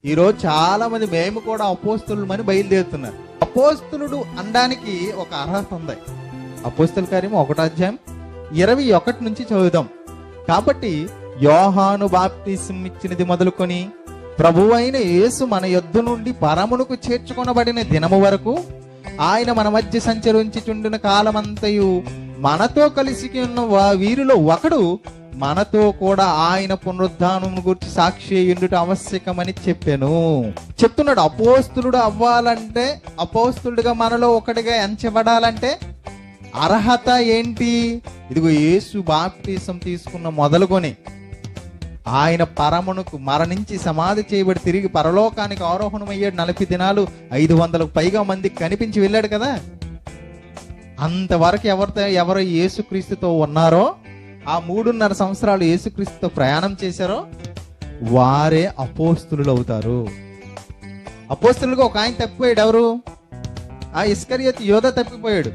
ఈరోజు చాలా మంది మేము కూడా అపోస్తులమని బయలుదేరుతున్నారు. అపోస్తులుడు అనడానికి ఒక అర్హత ఉంది. అపోస్తుల కార్యం 1:21 నుంచి చదువుదాం. కాబట్టి యోహాను బాప్తిసం ఇచ్చినది మొదలుకొని ప్రభువైన యేసు మన యొద్ద నుండి పరమునకు చేర్చుకొనబడిన దినము వరకు ఆయన మన మధ్య సంచరించుచుండిన కాలమంతయు మనతో కలిసి ఉన్న వీరిలో ఒకడు మనతో కూడా ఆయన పునరుద్ధానమును గురించి సాక్షి ఉండుట ఆవశ్యకమని చెప్పాను. చెప్తున్నాడు, అపోస్తులుడు అవ్వాలంటే, అపోస్తులుడుగా మనలో ఒకటిగా ఎంచబడాలంటే అర్హత ఏంటి? ఇదిగో యేసు బాప్తిసం తీసుకున్న మొదలుకొని ఆయన పరమునకు మరణించి సమాధి చేయబడి తిరిగి పరలోకానికి ఆరోహణమయ్యాడు. 40 దినాలు 500కు పైగా మందికి కనిపించి వెళ్ళాడు కదా. అంతవరకు ఎవరు యేసుక్రీస్తుతో ఉన్నారో, ఆ 3.5 సంవత్సరాలు యేసుక్రీస్తుతో ప్రయాణం చేశారో వారే అపోస్తులు అవుతారు. అపోస్తులుగా ఒక ఆయన తప్పిపోయాడు. ఎవరు? ఆ ఇస్కరియోతు యోధ తప్పిపోయాడు.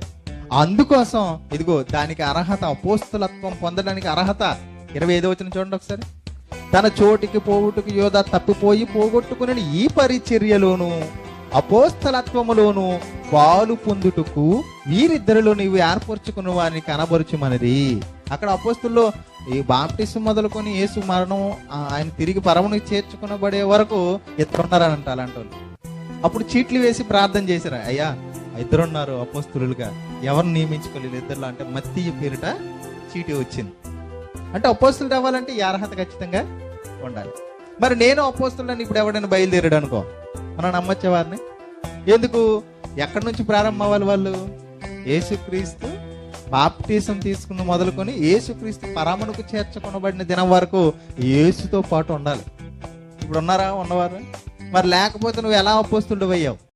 అందుకోసం ఇదిగో దానికి అర్హత, అపోస్తులత్వం పొందడానికి అర్హత. 25వ వచనం చూడండి ఒకసారి. తన చోటికి పోవుటకు యోధ తప్పిపోయి పోగొట్టుకుని ఈ పరిచర్యలోను అపోస్తలత్వములోను పాలు పొందుటకు వీరిద్దరిలో నీవు ఏర్పరచుకున్న వారిని కనబరుచుమన్నది. అక్కడ అపోస్తుల్లో ఈ బాప్టిసం మొదలుకొని యేసు మరణం, ఆయన తిరిగి పరమునికి చేర్చుకునబడే వరకు ఇద్దరున్నారని అంట. అలాంటి వాళ్ళు అప్పుడు చీట్లు వేసి ప్రార్థన చేశారు. అయ్యా, ఇద్దరున్నారు అపోస్తులుగా, ఎవరు నియమించుకోలేదు ఇద్దరులో అంటే మత్తయి పేరిట చీటీ వచ్చింది. అంటే అపోస్తులు అవ్వాలంటే ఈ అర్హత ఖచ్చితంగా ఉండాలి. మరి నేను అపోస్తులని ఇప్పుడు ఎవడైనా బయలుదేరాడు అనుకో, మనం నమ్మొచ్చే వారిని? ఎందుకు? ఎక్కడి నుంచి ప్రారంభం అవ్వాలి వాళ్ళు? యేసుక్రీస్తు బాప్టిజం తీసుకున్న మొదలుకొని యేసుక్రీస్తు పరమునకు చేర్చుకొనబడిన దినం వరకు యేసుతో పాటు ఉండాలి. ఇప్పుడు ఉన్నారా ఉన్నవారు? మరి లేకపోతే నువ్వు ఎలా అపోస్తులుడు అయ్యావు?